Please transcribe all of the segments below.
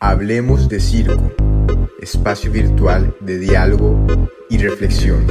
Hablemos de Circo, espacio virtual de diálogo y reflexión.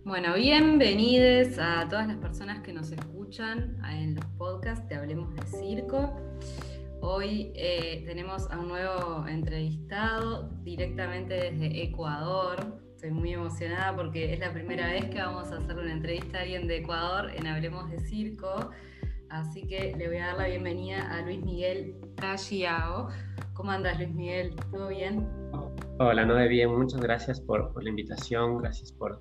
Bueno, bienvenidos a todas las personas que nos escuchan en los podcasts de Hablemos de Circo. Hoy tenemos a un nuevo entrevistado directamente desde Ecuador. Estoy muy emocionada porque es la primera vez que vamos a hacer una entrevista a alguien de Ecuador en Hablemos de Circo. Así que le voy a dar la bienvenida a Luis Miguel Callao. ¿Cómo andas, Luis Miguel? ¿Todo bien? Hola, Noé, bien. Muchas gracias por la invitación. Gracias por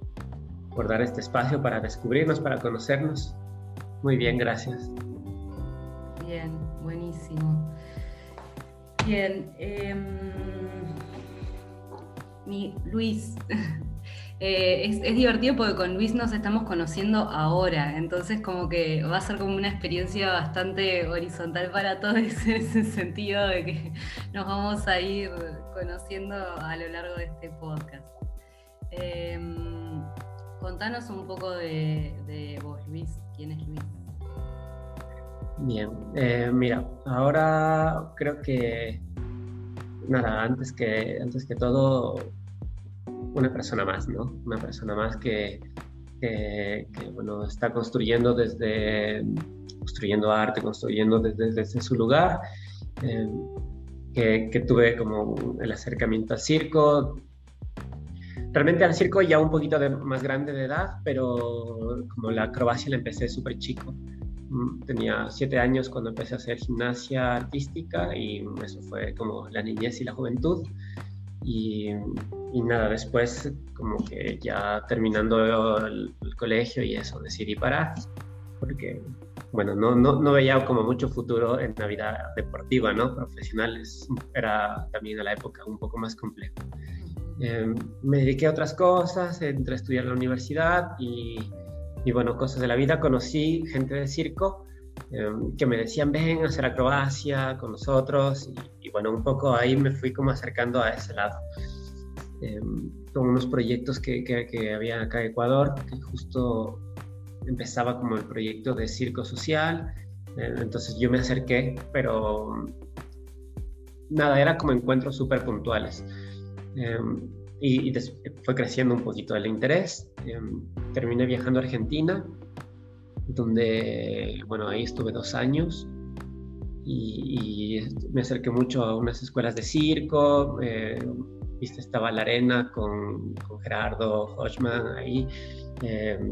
dar este espacio para descubrirnos, para conocernos. Muy bien, gracias. Bien, buenísimo. Bien, Luis, es divertido porque con Luis nos estamos conociendo ahora, entonces como que va a ser como una experiencia bastante horizontal para todos en ese sentido de que nos vamos a ir conociendo a lo largo de este podcast. Contanos un poco de vos, Luis. ¿Quién es Luis? Bien, mira, ahora creo que, nada, antes que todo, una persona más, ¿no? Una persona más que bueno, está construyendo arte, construyendo desde su lugar, que tuve como el acercamiento al circo. Realmente al circo ya un poquito más grande de edad, pero como la acrobacia la empecé súper chico. Tenía 7 años cuando empecé a hacer gimnasia artística y eso fue como la niñez y la juventud. Y nada, después como que ya terminando el colegio y eso decidí parar porque, bueno, no veía como mucho futuro en la vida deportiva, ¿no? Profesional era también a la época un poco más complejo. Me dediqué a otras cosas, entré a estudiar en la universidad y bueno, cosas de la vida. Conocí gente de circo que me decían, ven a hacer acrobacia con nosotros y bueno, un poco ahí me fui como acercando a ese lado. Con unos proyectos que había acá en Ecuador, que justo empezaba como el proyecto de circo social, entonces yo me acerqué, pero nada, era como encuentros súper puntuales. Y fue creciendo un poquito el interés. Terminé viajando a Argentina, donde, bueno, ahí estuve 2 años y me acerqué mucho a unas escuelas de circo. Estaba La Arena con Gerardo Hochman ahí.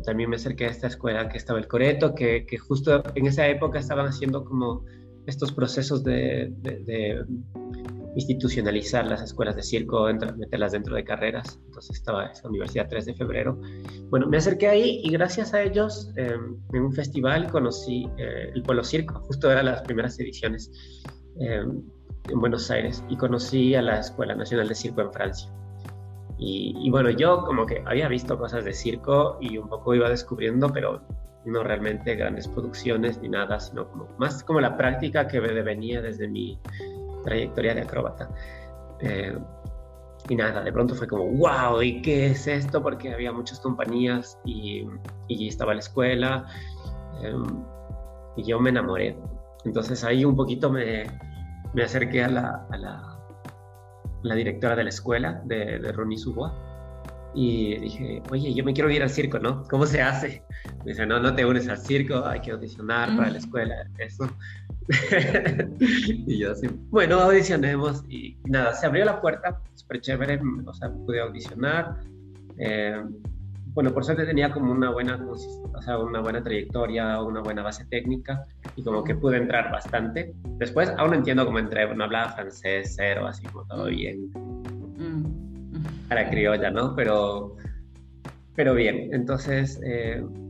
También me acerqué a esta escuela que estaba el Coreto, que justo en esa época estaban haciendo como estos procesos de institucionalizar las escuelas de circo, meterlas dentro de carreras. Entonces estaba esa Universidad 3 de Febrero. Bueno, me acerqué ahí y gracias a ellos en un festival conocí el Polo Circo. Justo eran las primeras ediciones en Buenos Aires y conocí a la Escuela Nacional de Circo en Francia. Y bueno, yo como que había visto cosas de circo y un poco iba descubriendo, pero no realmente grandes producciones ni nada, sino más como la práctica que venía desde mi trayectoria de acróbata. Y nada, de pronto fue como, wow, ¿y qué es esto? Porque había muchas compañías y estaba la escuela y yo me enamoré. Entonces ahí un poquito me acerqué a la directora de la escuela, de Ronnie Subois, y dije, oye, yo me quiero ir al circo, ¿no? ¿Cómo se hace? Me dice, no te unes al circo, hay que audicionar para la escuela, eso. Y yo así, bueno, audicionemos y nada, se abrió la puerta, súper chévere, o sea, pude audicionar. Bueno, por suerte tenía como una buena trayectoria, una buena base técnica y como que pude entrar bastante. Después aún no entiendo cómo entré, no hablaba francés, cero, así como todo bien. A la criolla, ¿no? Pero bien, entonces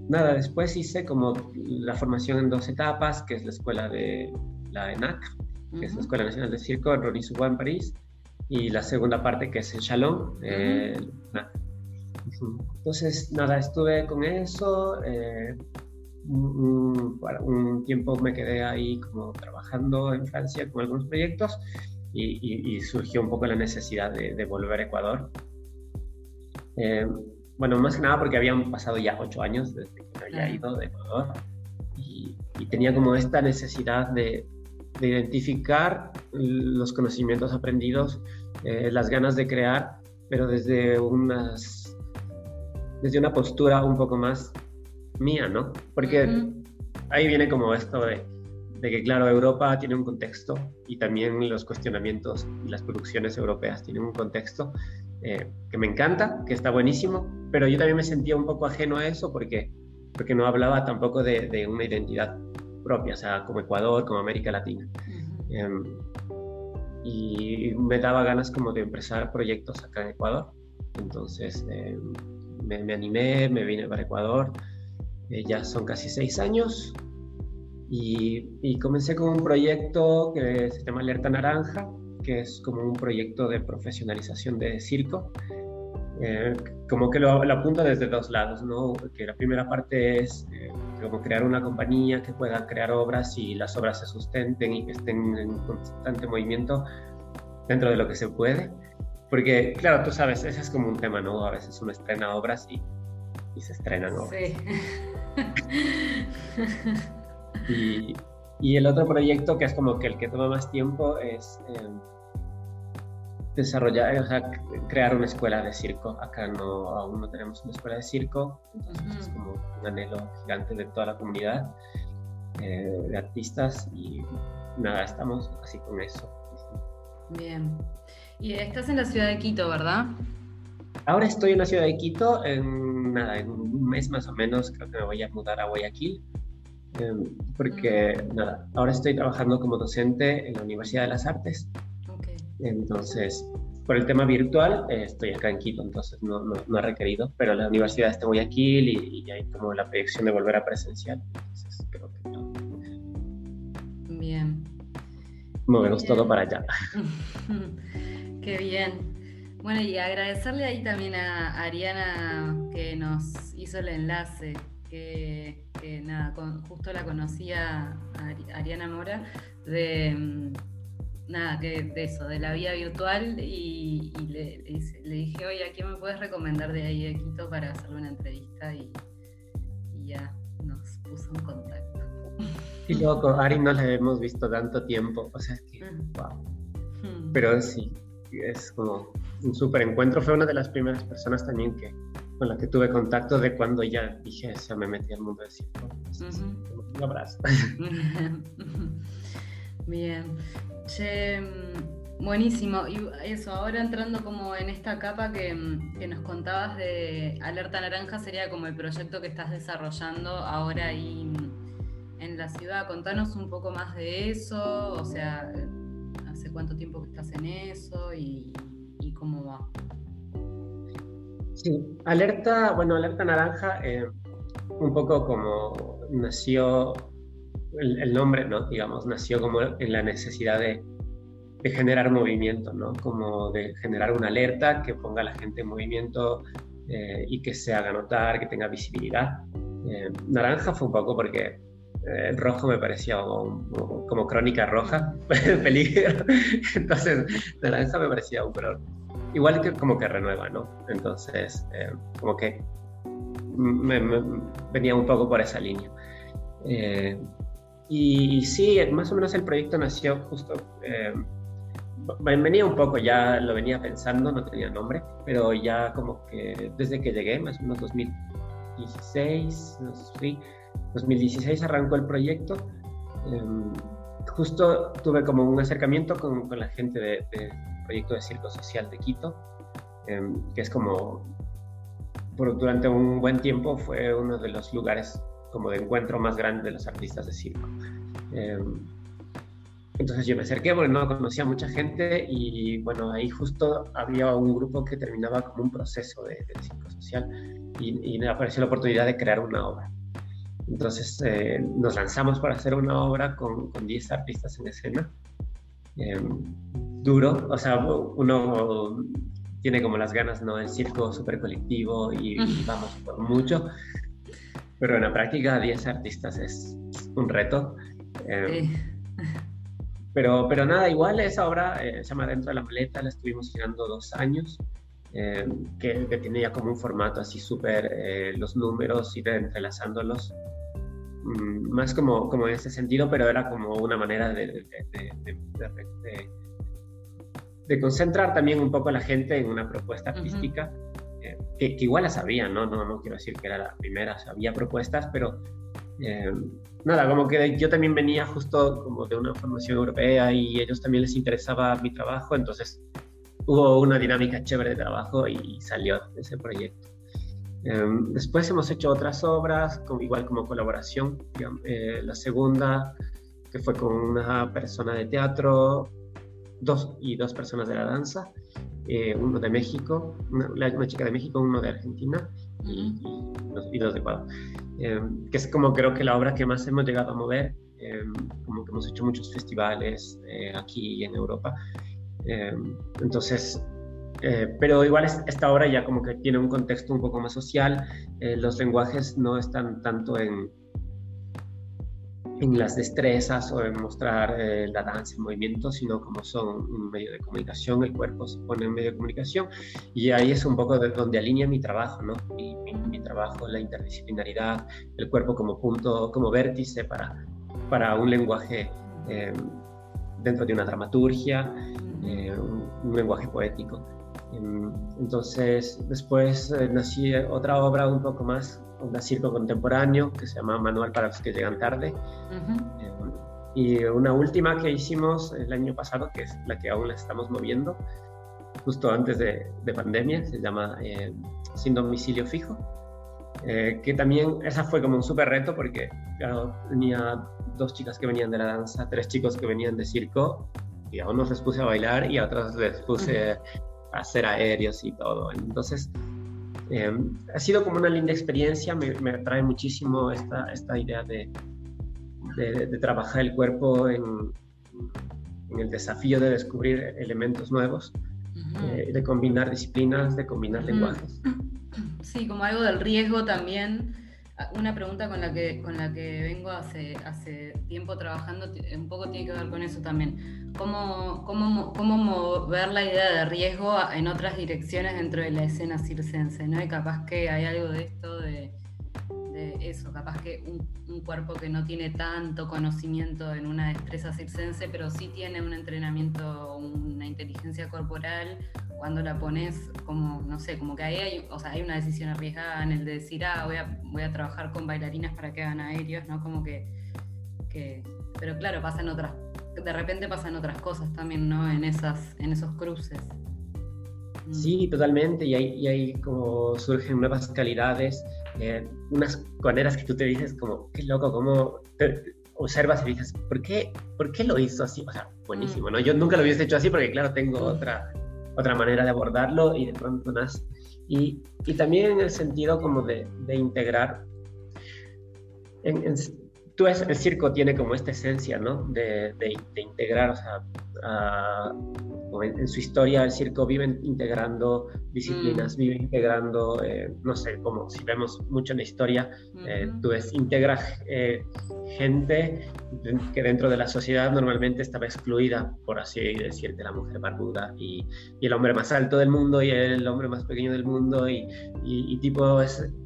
nada, después hice como la formación en 2 etapas, que es la escuela de la ENAC, que es la Escuela Nacional de Circo en Ronnie Subois en París, y la segunda parte que es en Shalom. Entonces, nada, estuve con eso. Un tiempo me quedé ahí como trabajando en Francia con algunos proyectos y surgió un poco la necesidad de volver a Ecuador. Bueno, más que nada porque habían pasado ya 8 años desde que me había ido de Ecuador y tenía como esta necesidad de identificar los conocimientos aprendidos, las ganas de crear, pero desde una postura un poco más mía, ¿no? Porque ahí viene como esto de que, claro, Europa tiene un contexto y también los cuestionamientos y las producciones europeas tienen un contexto que me encanta, que está buenísimo, pero yo también me sentía un poco ajeno a eso porque no hablaba tampoco de una identidad propia, o sea, como Ecuador, como América Latina. Y me daba ganas como de empezar proyectos acá en Ecuador. Entonces me animé, me vine para Ecuador. Ya son casi 6 años y comencé con un proyecto que se llama Alerta Naranja, que es como un proyecto de profesionalización de circo. Como que lo apunto desde 2 lados, ¿no? Que la primera parte es como crear una compañía que pueda crear obras y las obras se sustenten y que estén en constante movimiento dentro de lo que se puede. Porque, claro, tú sabes, ese es como un tema, ¿no? A veces uno estrena obras y se estrenan obras. Sí. Y el otro proyecto, que es como que el que toma más tiempo, es desarrollar, o sea, crear una escuela de circo. Acá aún no tenemos una escuela de circo, entonces es como un anhelo gigante de toda la comunidad de artistas y nada, estamos así con eso. Bien. Y estás en la ciudad de Quito, ¿verdad? Ahora estoy en la ciudad de Quito, en un mes más o menos creo que me voy a mudar a Guayaquil, porque nada, ahora estoy trabajando como docente en la Universidad de las Artes. Okay. Entonces, por el tema virtual, estoy acá en Quito, entonces no he requerido, pero la universidad está en Guayaquil y hay como la proyección de volver a presencial, entonces creo que no. Bien. Movemos todo para allá. Qué bien. Bueno, y agradecerle ahí también a Ariana que nos hizo el enlace, que nada, justo la conocía a Ariana Mora de eso, de la vía virtual y le dije, oye, ¿a quién me puedes recomendar de ahí de Quito para hacerle una entrevista? Y ya nos puso en contacto. Y loco, Ari no la hemos visto tanto tiempo, o sea, es que, wow. Pero sí, es como un súper encuentro. Fue una de las primeras personas también con la que tuve contacto de cuando ya dije, o sea, me metí al mundo del circo. Un abrazo. Bien. Che, buenísimo. Y eso, ahora entrando como en esta capa que nos contabas de Alerta Naranja, sería como el proyecto que estás desarrollando ahora ahí en la ciudad. Contanos un poco más de eso, o sea, ¿hace cuánto tiempo que estás en eso y cómo va? Sí, Alerta Naranja, un poco como nació el nombre, ¿no? Digamos, nació como en la necesidad de generar movimiento, ¿no? Como de generar una alerta que ponga a la gente en movimiento y que se haga notar, que tenga visibilidad. Naranja fue un poco porque el rojo me parecía como crónica roja, peligro. Entonces, naranja me parecía un color igual que como que renueva, ¿no? Entonces, como que me venía un poco por esa línea. Y sí, más o menos el proyecto nació justo, venía un poco, ya lo venía pensando, no tenía nombre, pero ya como que desde que llegué, más o menos 2016 arrancó el proyecto. Justo tuve como un acercamiento con la gente del proyecto de circo social de Quito, que es como, durante un buen tiempo fue uno de los lugares como de encuentro más grande de los artistas de circo. Entonces yo me acerqué porque no conocía mucha gente y bueno, ahí justo había un grupo que terminaba como un proceso de circo social y me apareció la oportunidad de crear una obra. Entonces nos lanzamos para hacer una obra con 10 artistas en escena. duro, o sea, uno tiene como las ganas, ¿no? El circo súper colectivo y vamos por mucho, pero en la práctica 10 artistas es un reto. Pero nada, igual esa obra se llama Dentro de la maleta, la estuvimos girando 2 años, que tenía como un formato así súper, los números, ir entrelazándolos, más como en ese sentido, pero era como una manera de concentrar también un poco a la gente en una propuesta artística, que igual las había, ¿no? No quiero decir que era la primera, o sea, había propuestas, pero nada, como que yo también venía justo como de una formación europea y a ellos también les interesaba mi trabajo, entonces hubo una dinámica chévere de trabajo y salió ese proyecto. Después hemos hecho otras obras, igual como colaboración, digamos, la segunda, que fue con una persona de teatro, dos personas de la danza, uno de México, una chica de México, uno de Argentina y dos de Ecuador, que es como creo que la obra que más hemos llegado a mover, como que hemos hecho muchos festivales aquí en Europa, entonces, pero igual esta obra ya como que tiene un contexto un poco más social, los lenguajes no están tanto en las destrezas o en mostrar la danza en movimiento, sino como son un medio de comunicación, el cuerpo se pone en medio de comunicación, y ahí es un poco de donde alinea mi trabajo, ¿no? Mi trabajo, la interdisciplinaridad, el cuerpo como punto, como vértice para un lenguaje dentro de una dramaturgia, un lenguaje poético. Entonces, después nací otra obra un poco más, un circo contemporáneo que se llama Manual para los que llegan tarde. Y una última que hicimos el año pasado, que es la que aún la estamos moviendo, justo antes de pandemia, se llama Sin Domicilio Fijo, que también esa fue como un súper reto porque, claro, tenía 2 chicas que venían de la danza, 3 chicos que venían de circo, y a unos les puse a bailar y a otros les puse a hacer aéreos y todo. Entonces, ha sido como una linda experiencia, me atrae muchísimo esta idea de trabajar el cuerpo en el desafío de descubrir elementos nuevos, de combinar disciplinas, de combinar lenguajes. Sí, como algo del riesgo también. Una pregunta con la que vengo hace tiempo trabajando, un poco tiene que ver con eso también. ¿Cómo mover la idea de riesgo en otras direcciones dentro de la escena circense, ¿no? Y capaz que hay algo de esto de eso, capaz que un cuerpo que no tiene tanto conocimiento en una destreza circense, pero sí tiene un entrenamiento, una inteligencia corporal, cuando la pones como, no sé, como que ahí hay una decisión arriesgada en el de decir, voy a trabajar con bailarinas para que hagan aéreos, ¿no? Como que pero claro, de repente pasan otras cosas también, ¿no? En esos cruces. Sí, totalmente, y ahí como surgen nuevas calidades, unas maneras que tú te dices como, qué loco, cómo te observas y dices, ¿por qué lo hizo así? O sea, buenísimo, ¿no? Yo nunca lo hubiese hecho así porque, claro, tengo otra manera de abordarlo y de pronto nace. Y también en el sentido como de integrar, el circo tiene como esta esencia, ¿no? De integrar, o sea, en su historia el circo vive integrando disciplinas, vive integrando, no sé, como si vemos mucho en la historia, tú ves, integra gente que dentro de la sociedad normalmente estaba excluida, por así decirte, la mujer barbuda y el hombre más alto del mundo y el hombre más pequeño del mundo y tipo,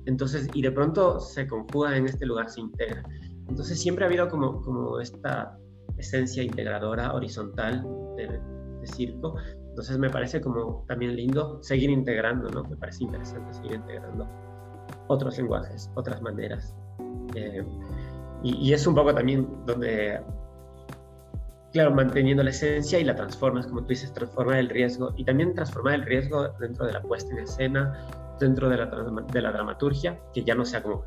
entonces, y de pronto se conjuga en este lugar, se integra. Entonces siempre ha habido como esta esencia integradora, horizontal de circo. Entonces me parece como también lindo seguir integrando, ¿no? Me parece interesante seguir integrando otros lenguajes, otras maneras. Y es un poco también donde, claro, manteniendo la esencia y la transformas, como tú dices, transformar el riesgo y también transformar el riesgo dentro de la puesta en escena, dentro de la dramaturgia, que ya no sea como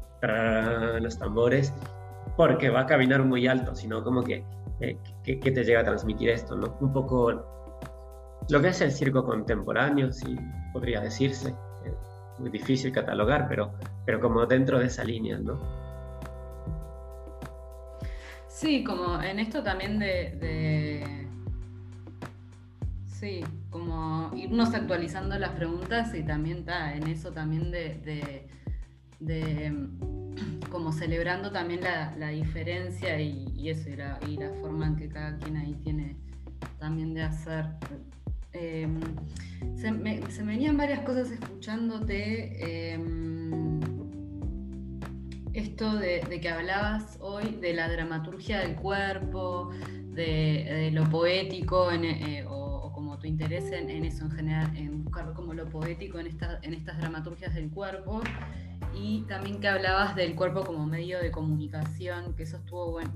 los tambores, porque va a caminar muy alto, sino como que te llega a transmitir esto, ¿no? Un poco lo que es el circo contemporáneo, sí, podría decirse, muy difícil catalogar, pero como dentro de esa línea, ¿no? Sí, como en esto también Sí, como irnos actualizando las preguntas y también está en eso también de como celebrando también la diferencia y eso, y la forma en que cada quien ahí tiene también de hacer. Se me venían varias cosas escuchándote. Esto de que hablabas hoy de la dramaturgia del cuerpo, de lo poético, o como tu interés en eso en general, en buscar como lo poético en estas dramaturgias del cuerpo, y también que hablabas del cuerpo como medio de comunicación, que eso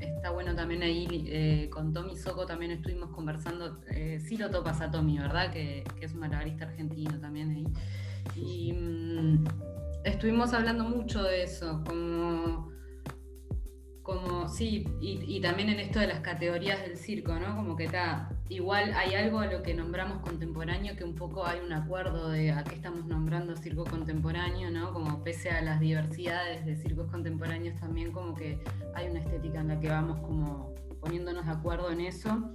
está bueno también ahí. Con Tommy Socco también estuvimos conversando, sí lo topas a Tommy, ¿verdad? Que es un malabarista argentino también ahí. Y estuvimos hablando mucho de eso, como sí, y también en esto de las categorías del circo, ¿no? Como que igual hay algo a lo que nombramos contemporáneo, que un poco hay un acuerdo de a qué estamos nombrando circo contemporáneo, ¿no? Como pese a las diversidades de circos contemporáneos también como que hay una estética en la que vamos como poniéndonos de acuerdo en eso.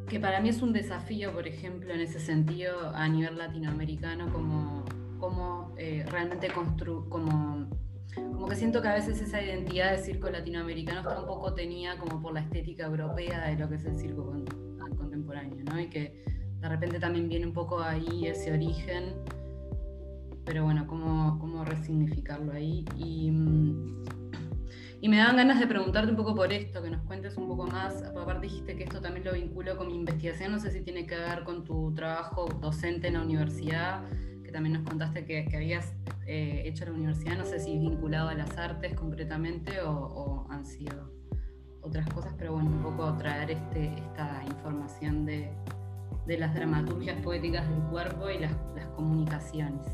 Que para mí es un desafío, por ejemplo, en ese sentido, a nivel latinoamericano, como realmente como que siento que a veces esa identidad de circo latinoamericano está un poco tenida como por la estética europea de lo que es el circo contemporáneo, ¿no? Y que de repente también viene un poco ahí ese origen, pero bueno, cómo resignificarlo ahí. Y me daban ganas de preguntarte un poco por esto, que nos cuentes un poco más. Aparte dijiste que esto también lo vinculo con mi investigación, no sé si tiene que ver con tu trabajo docente en la universidad, que también nos contaste que habías hecho la universidad, no sé si vinculado a las artes concretamente o han sido otras cosas, pero bueno, un poco traer esta información de las dramaturgias poéticas del cuerpo y las comunicaciones.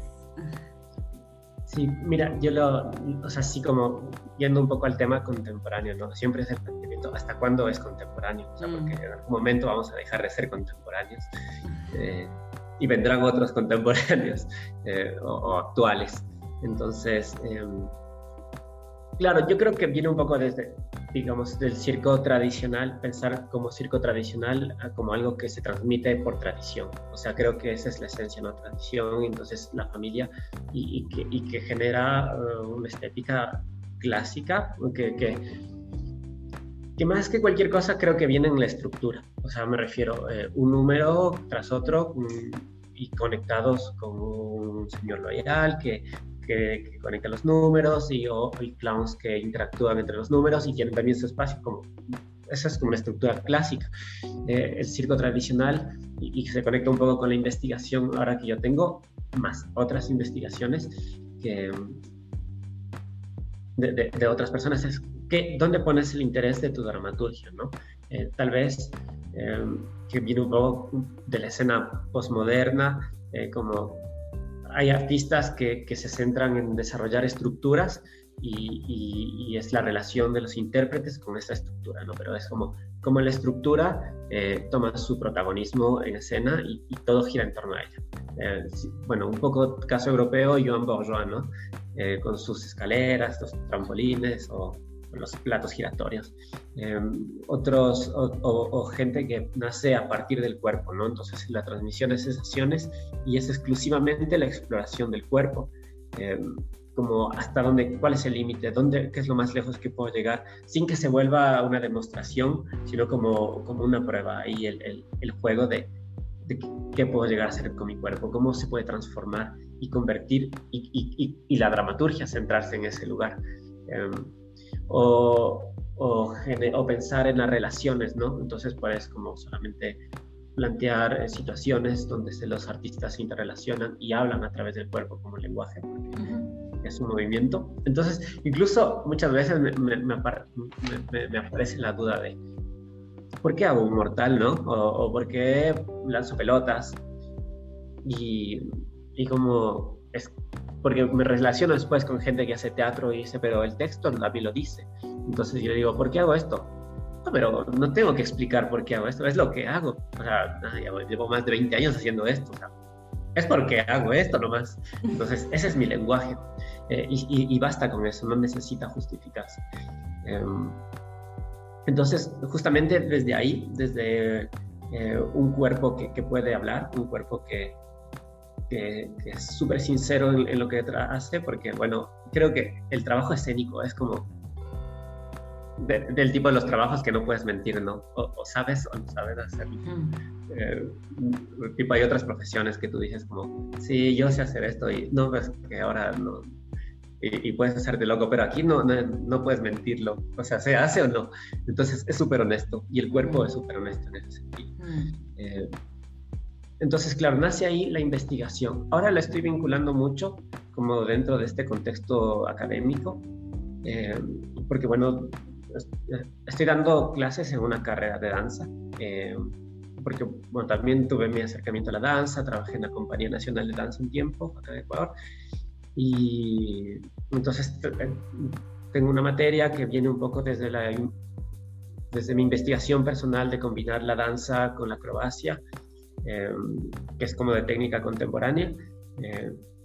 Sí, mira, así como yendo un poco al tema contemporáneo, ¿no? Siempre es el planteamiento, ¿hasta cuándo es contemporáneo? O sea, porque en algún momento vamos a dejar de ser contemporáneos y vendrán otros contemporáneos o actuales. Entonces, claro, yo creo que viene un poco desde, digamos, del circo tradicional, pensar como circo tradicional como algo que se transmite por tradición. O sea, creo que esa es la esencia, ¿no? Tradición, entonces la familia, y que genera una estética clásica, que más que cualquier cosa creo que viene en la estructura. O sea, me refiero un número tras otro y conectados con un señor loyal que conecta los números y clowns que interactúan entre los números y tienen también su espacio. Esa es como una estructura clásica. El circo tradicional, y se conecta un poco con la investigación ahora que yo tengo, más otras investigaciones de otras personas, es ¿dónde pones el interés de tu dramaturgia, ¿no? Tal vez que viene un poco de la escena postmoderna, como hay artistas que se centran en desarrollar estructuras y es la relación de los intérpretes con esa estructura, ¿no? Pero es como la estructura toma su protagonismo en escena y todo gira en torno a ella. Bueno, un poco caso europeo, Joan Bourgeois, ¿no? Con sus escaleras, los trampolines o los platos giratorios. Otros, o gente que nace a partir del cuerpo, ¿no? Entonces la transmisión de sensaciones y es exclusivamente la exploración del cuerpo, como hasta dónde, cuál es el límite, qué es lo más lejos que puedo llegar, sin que se vuelva una demostración, sino como una prueba y el juego de qué puedo llegar a hacer con mi cuerpo, cómo se puede transformar y convertir, y la dramaturgia centrarse en ese lugar. O pensar en las relaciones, ¿no? Entonces puedes como solamente plantear situaciones donde los artistas se interrelacionan y hablan a través del cuerpo como lenguaje, porque es un movimiento. Entonces, incluso muchas veces me aparece la duda de ¿por qué hago un mortal, no? O ¿por qué lanzo pelotas? Y como porque me relaciono después con gente que hace teatro y dice, pero el texto también lo dice. Entonces yo le digo, ¿por qué hago esto? No, pero no tengo que explicar por qué hago esto, es lo que hago. O sea, llevo más de 20 años haciendo esto, o sea, es porque hago esto nomás. Entonces ese es mi lenguaje y basta con eso, no necesita justificarse. Entonces justamente desde ahí, desde un cuerpo que puede hablar, un cuerpo que es súper sincero en lo que hace, porque, bueno, creo que el trabajo escénico es como del tipo de los trabajos que no puedes mentir, ¿no? O sabes o no sabes hacerlo. Tipo, hay otras profesiones que tú dices como, sí, yo sé hacer esto, y no, pues que ahora no, y puedes hacerte loco, pero aquí no puedes mentirlo, o sea, se hace o no. Entonces es súper honesto, y el cuerpo es súper honesto en ese sentido. Entonces, claro, nace ahí la investigación. Ahora la estoy vinculando mucho como dentro de este contexto académico, porque, bueno, estoy dando clases en una carrera de danza, porque, bueno, también tuve mi acercamiento a la danza, trabajé en la Compañía Nacional de Danza un tiempo, acá en Ecuador, y entonces tengo una materia que viene un poco desde mi investigación personal de combinar la danza con la acrobacia, que es como de técnica contemporánea.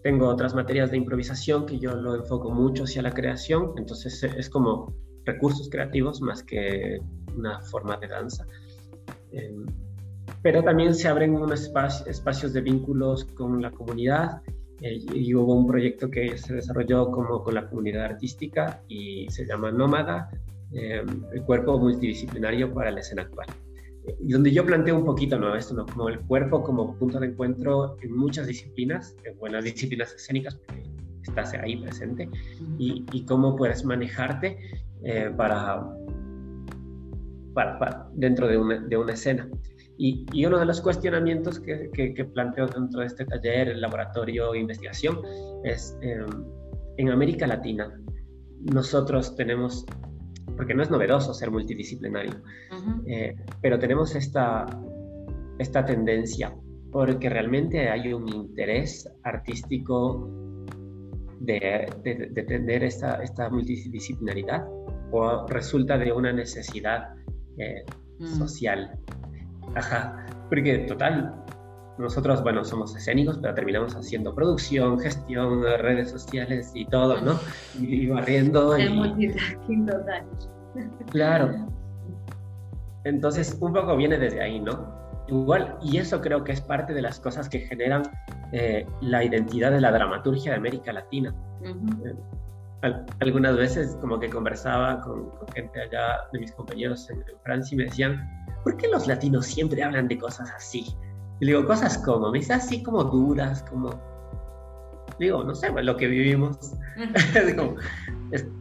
Tengo otras materias de improvisación que yo lo enfoco mucho hacia la creación, entonces es como recursos creativos más que una forma de danza. Pero también se abren unos espacios de vínculos con la comunidad, y hubo un proyecto que se desarrolló como con la comunidad artística y se llama Nómada, el cuerpo multidisciplinario para la escena actual. Y donde yo planteo un poquito, ¿no? Esto, ¿no? Como el cuerpo como punto de encuentro en muchas disciplinas, en buenas disciplinas escénicas, porque estás ahí presente, y cómo puedes manejarte para dentro de una escena. Y uno de los cuestionamientos que planteo dentro de este taller, el laboratorio de investigación, es en América Latina, nosotros tenemos, porque no es novedoso ser multidisciplinario, pero tenemos esta tendencia, porque realmente hay un interés artístico de tener esta multidisciplinaridad, o resulta de una necesidad social. Ajá, porque total, nosotros, bueno, somos escénicos, pero terminamos haciendo producción, gestión, redes sociales y todo, ¿no? Y barriendo. El multitasking total. Claro. Entonces, un poco viene desde ahí, ¿no? Igual, y eso creo que es parte de las cosas que generan la identidad de la dramaturgia de América Latina. Algunas veces como que conversaba con gente allá de mis compañeros en Francia y me decían, ¿por qué los latinos siempre hablan de cosas así? Y le digo, ¿cosas como? Me dice, así como duras, como... Digo, no sé, pues, lo que vivimos.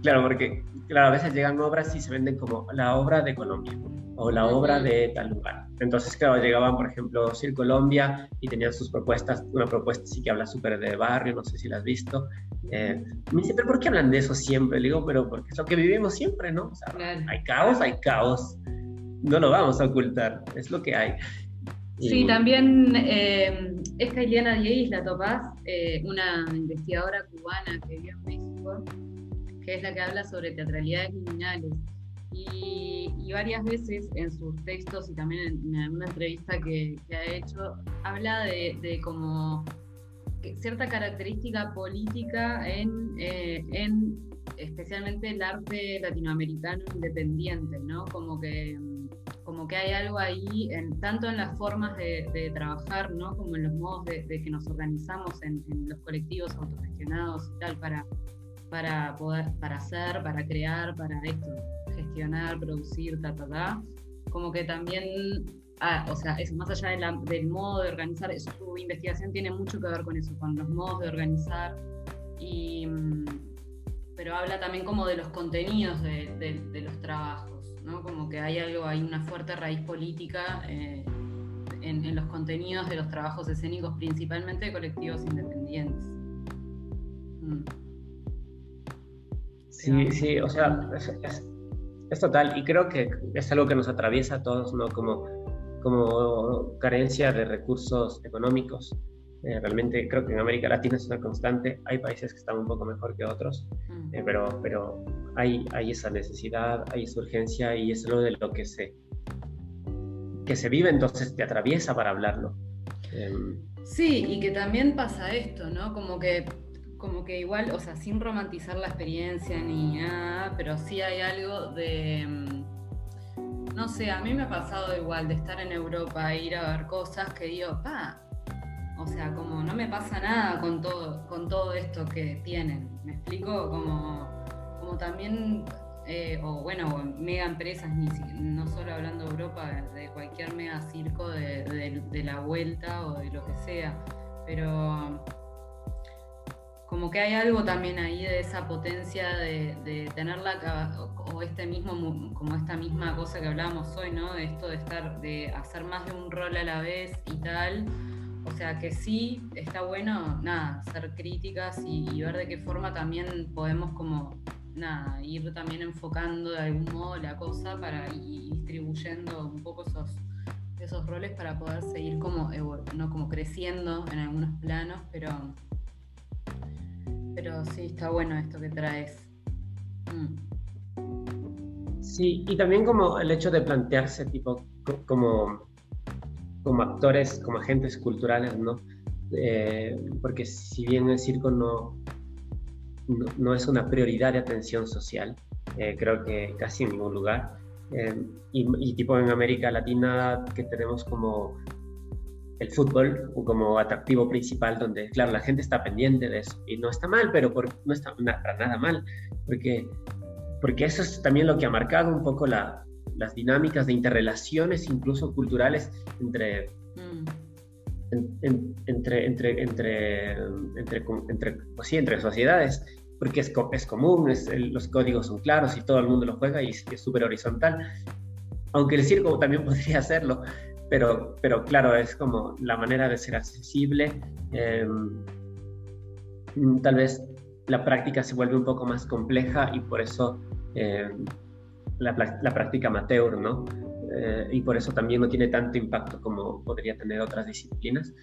Claro, porque claro, a veces llegan obras y se venden como la obra de Colombia o la obra de tal lugar. Entonces, claro, llegaban, por ejemplo, Cir Colombia y tenían sus propuestas, una propuesta sí que habla súper de barrio, no sé si la has visto. Me dice, ¿pero por qué hablan de eso siempre? Le digo, pero porque es lo que vivimos siempre, ¿no? O sea, claro. Hay caos. No lo vamos a ocultar, es lo que hay. Sí, también esta Ileana Dieguis, la topás, una investigadora cubana que vive en México, que es la que habla sobre teatralidades liminales. Y varias veces en sus textos y también en alguna entrevista que ha hecho, habla de como cierta característica política en especialmente el arte latinoamericano independiente, ¿no? Como que hay algo ahí, tanto en las formas de trabajar, ¿no? Como en los modos de que nos organizamos en los colectivos autogestionados y tal, para poder, para hacer, para crear, para esto, gestionar, producir, como que también, o sea, eso, más allá del modo de organizar, eso, su investigación tiene mucho que ver con eso, con los modos de organizar, pero habla también como de los contenidos de los trabajos, ¿no? Como que hay una fuerte raíz política en los contenidos de los trabajos escénicos, principalmente de colectivos independientes. Sí, o sea, es total, y creo que es algo que nos atraviesa a todos, ¿no? Como carencia de recursos económicos. Realmente creo que en América Latina es una constante, hay países que están un poco mejor que otros, pero hay esa necesidad, hay esa urgencia, y es lo de lo que se vive, entonces te atraviesa para hablarlo. Sí, y que también pasa esto, ¿no? Como que igual, o sea, sin romantizar la experiencia ni nada, pero sí hay algo de, no sé, a mí me ha pasado igual de estar en Europa e ir a ver cosas que digo, o sea, como no me pasa nada con todo esto que tienen. ¿Me explico? Como también, o mega empresas, no solo hablando de Europa, de cualquier mega circo de la vuelta o de lo que sea. Pero como que hay algo también ahí de esa potencia de tener o como esta misma cosa que hablábamos hoy, ¿no? De esto de hacer más de un rol a la vez y tal. O sea que sí, está bueno, ser críticas y ver de qué forma también podemos ir también enfocando de algún modo la cosa y distribuyendo un poco esos roles para poder seguir como creciendo en algunos planos, pero sí, está bueno esto que traes. Sí, y también como el hecho de plantearse tipo como actores, como agentes culturales, ¿no? Porque si bien el circo no es una prioridad de atención social, creo que casi en ningún lugar, y tipo en América Latina que tenemos como el fútbol como atractivo principal, donde claro, la gente está pendiente de eso, y no está mal, pero no está para nada mal, porque eso es también lo que ha marcado un poco las dinámicas de interrelaciones, incluso culturales, entre sociedades, porque es común, los códigos son claros y todo el mundo lo juega y es súper horizontal, aunque el circo también podría hacerlo, pero claro, es como la manera de ser accesible. Tal vez la práctica se vuelve un poco más compleja y por eso la práctica amateur, ¿no? Y por eso también no tiene tanto impacto como podría tener otras disciplinas.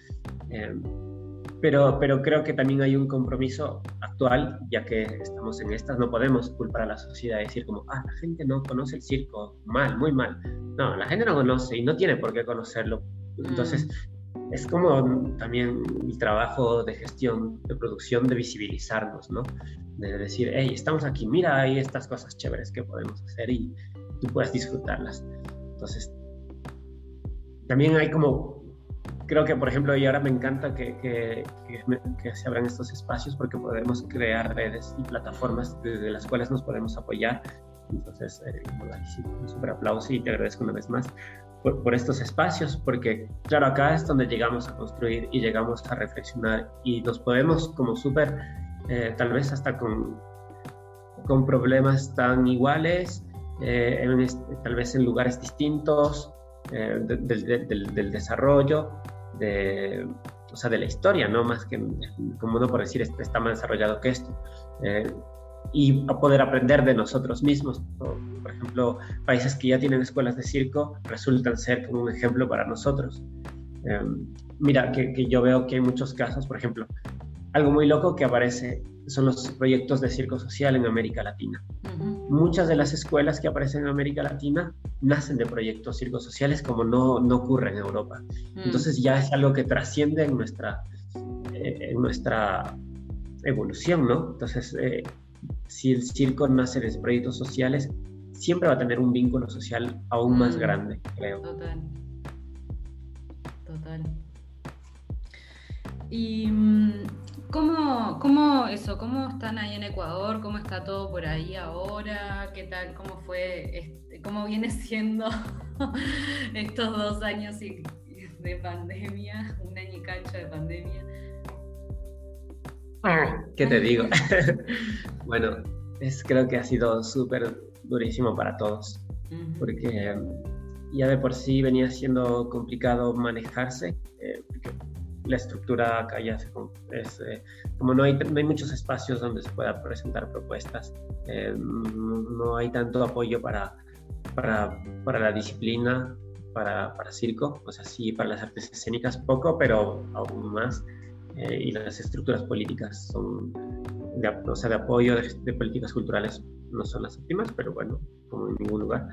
Pero creo que también hay un compromiso actual, ya que estamos en estas, no podemos culpar a la sociedad y decir como, la gente no conoce el circo, mal, muy mal. No, la gente no conoce y no tiene por qué conocerlo. Entonces, es como también el trabajo de gestión, de producción, de visibilizarnos, ¿no? De decir, hey, estamos aquí, mira, hay estas cosas chéveres que podemos hacer y tú puedes disfrutarlas. Entonces, también hay como, creo que por ejemplo, y ahora me encanta que se abran estos espacios porque podemos crear redes y plataformas desde las cuales nos podemos apoyar. Entonces, un súper aplauso y te agradezco una vez más por estos espacios, porque claro, acá es donde llegamos a construir y llegamos a reflexionar y nos podemos como súper, tal vez hasta con problemas tan iguales, tal vez en lugares distintos del desarrollo, de la historia, ¿no? Más que, como no por decir, está más desarrollado que esto. Y a poder aprender de nosotros mismos. Por ejemplo, países que ya tienen escuelas de circo resultan ser como un ejemplo para nosotros. Mira, que yo veo que hay muchos casos, por ejemplo, algo muy loco que aparece son los proyectos de circo social en América Latina. Uh-huh. Muchas de las escuelas que aparecen en América Latina nacen de proyectos circos sociales, como no ocurre en Europa. Entonces ya es algo que trasciende en nuestra evolución, ¿no? Entonces, si el circo nace de proyectos sociales, siempre va a tener un vínculo social aún más grande, creo. Total. Y ¿cómo están ahí en Ecuador? ¿Cómo está todo por ahí ahora? ¿Qué tal? ¿Cómo fue? ¿Cómo viene siendo estos 2 años de pandemia? 1 año y cacho de pandemia. ¿Qué te digo? Bueno, creo que ha sido súper durísimo para todos, porque ya de por sí venía siendo complicado manejarse, porque la estructura acá ya como no hay muchos espacios donde se pueda presentar propuestas, no hay tanto apoyo para la disciplina, para circo, o sea, sí, para las artes escénicas poco, pero aún más. Y las estructuras políticas son de apoyo de políticas culturales no son las óptimas, pero bueno, como en ningún lugar.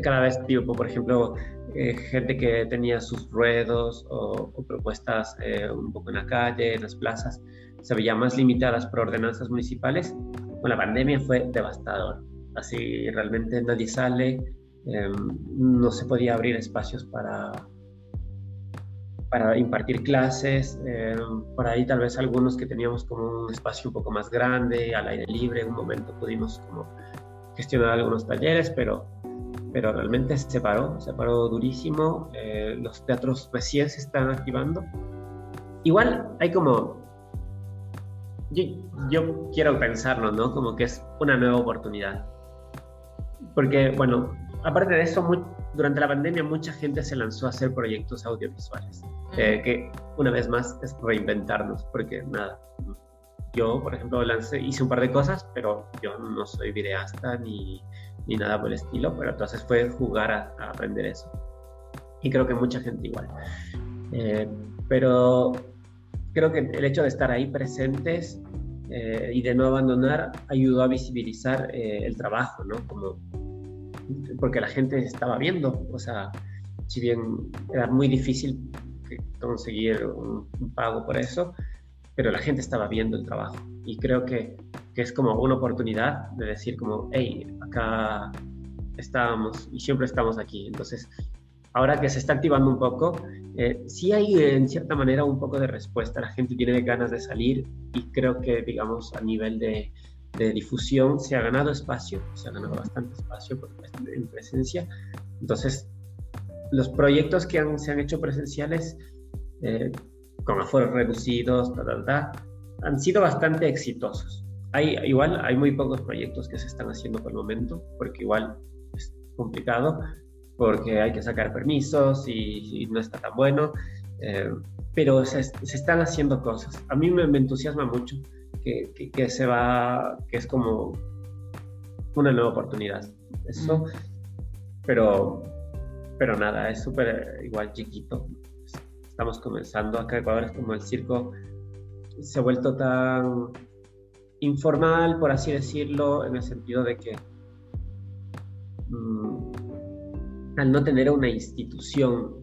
Cada vez, por ejemplo, gente que tenía sus ruedos o propuestas un poco en la calle, en las plazas, se veía más limitadas por ordenanzas municipales. Con la pandemia fue devastador. así realmente nadie sale, no se podía abrir espacios para impartir clases, por ahí tal vez algunos que teníamos como un espacio un poco más grande, al aire libre, en un momento pudimos como gestionar algunos talleres, pero realmente se paró durísimo, los teatros recién se están activando. Igual hay como, yo quiero pensarlo, ¿no? Como que es una nueva oportunidad. Porque, bueno, aparte de eso, durante la pandemia mucha gente se lanzó a hacer proyectos audiovisuales, que una vez más es reinventarnos, porque nada, yo, por ejemplo, hice un par de cosas, pero yo no soy videasta ni nada por el estilo, pero entonces fue jugar a aprender eso. Y creo que mucha gente igual. Pero creo que el hecho de estar ahí presentes y de no abandonar ayudó a visibilizar el trabajo, ¿no? Porque la gente estaba viendo, o sea, si bien era muy difícil conseguir un pago por eso, pero la gente estaba viendo el trabajo. Y creo que es como una oportunidad de decir como, hey, acá estábamos y siempre estamos aquí. Entonces, ahora que se está activando un poco, sí hay en cierta manera un poco de respuesta. La gente tiene ganas de salir y creo que, digamos, a nivel de difusión se ha ganado espacio, se ha ganado bastante espacio en presencia. Entonces, los proyectos que se han hecho presenciales, con aforos reducidos, han sido bastante exitosos. Igual hay muy pocos proyectos que se están haciendo por el momento, porque igual es complicado, porque hay que sacar permisos y no está tan bueno, pero se están haciendo cosas. A mí me entusiasma mucho que es como una nueva oportunidad. Eso, pero nada, es súper igual chiquito. Estamos comenzando. Acá en Ecuador es como el circo se ha vuelto tan informal, por así decirlo, en el sentido de que al no tener una institución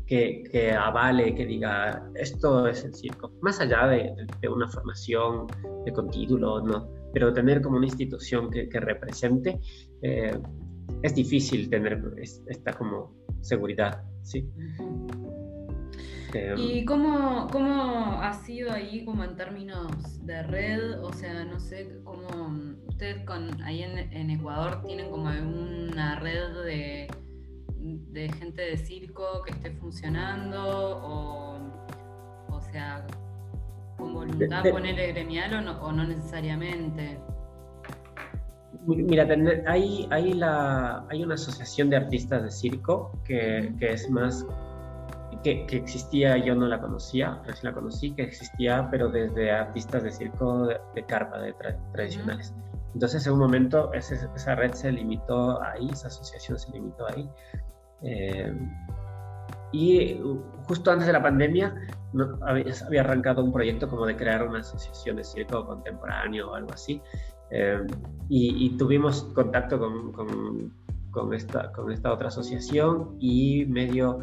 que avale, que diga, esto es el circo, más allá de una formación con título, ¿no? Pero tener como una institución que represente, es difícil tener esta como seguridad, ¿sí? ¿Y cómo ha sido ahí como en términos de red? O sea, no sé, cómo ustedes ahí en Ecuador tienen como una red de gente de circo que esté funcionando, o sea, con voluntad ponerle gremial o no necesariamente. Mira, hay una asociación de artistas de circo que es más que existía, yo no la conocía, recién la conocí, que existía, pero desde artistas de circo de carpa, tradicionales. Entonces, en un momento, esa red se limitó ahí, esa asociación se limitó ahí. Y justo antes de la pandemia, había arrancado un proyecto como de crear una asociación de circo contemporáneo o algo así. Y tuvimos contacto con esta otra asociación y medio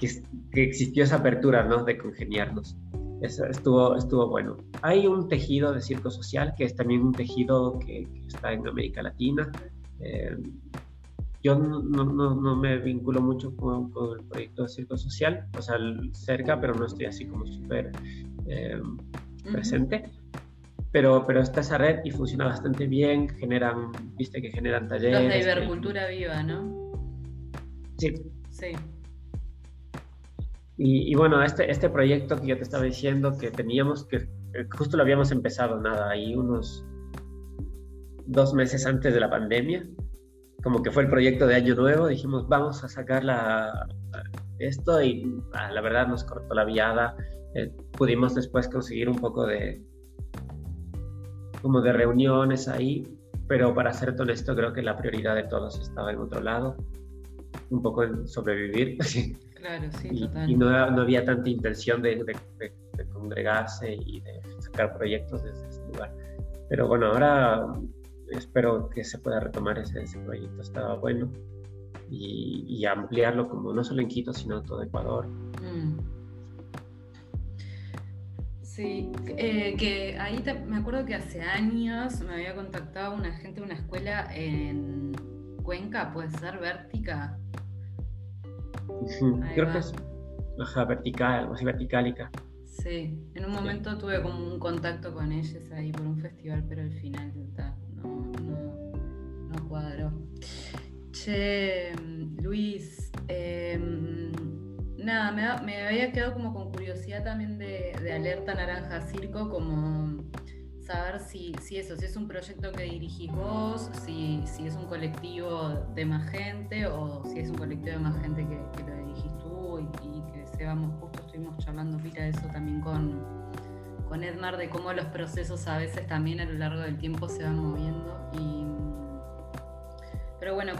que existió esa apertura, ¿no? De congeniarnos. Eso estuvo bueno. Hay un tejido de circo social que es también un tejido que está en América Latina. Yo no me vinculo mucho con el proyecto de circo social, o sea, cerca, pero no estoy así como súper presente. Pero está esa red y funciona bastante bien, generan talleres. Los de Ibercultura Viva, ¿no? Sí. Sí. Y bueno, este proyecto que yo te estaba diciendo que teníamos, que justo lo habíamos empezado, ahí unos 2 meses antes de la pandemia, como que fue el proyecto de Año Nuevo, dijimos, vamos a sacar esto y la verdad nos cortó la viada. Pudimos después conseguir un poco de reuniones ahí, pero para ser honesto creo que la prioridad de todos estaba en otro lado, un poco en sobrevivir. Claro, sí, total. Y no había tanta intención de congregarse y de sacar proyectos desde ese lugar. Pero bueno, ahora espero que se pueda retomar ese proyecto, estaba bueno, y ampliarlo como no solo en Quito, sino en todo Ecuador. Sí, que ahí me acuerdo que hace años me había contactado una gente de una escuela en Cuenca, puede ser, Vértica. Ahí Creo va. que es vertical, algo así, verticalica. Sí, en un momento tuve como un contacto con ellos ahí por un festival, pero al final no cuadró. Che, Luis, nada, me había quedado como con curiosidad también de Alerta Naranja Circo, como saber si es un proyecto que dirigís vos, si es un colectivo de más gente o si es un colectivo de más gente que lo dirigís tú y que justo estuvimos charlando pila de eso también con Edmar, de cómo los procesos a veces también a lo largo del tiempo se van moviendo pero bueno,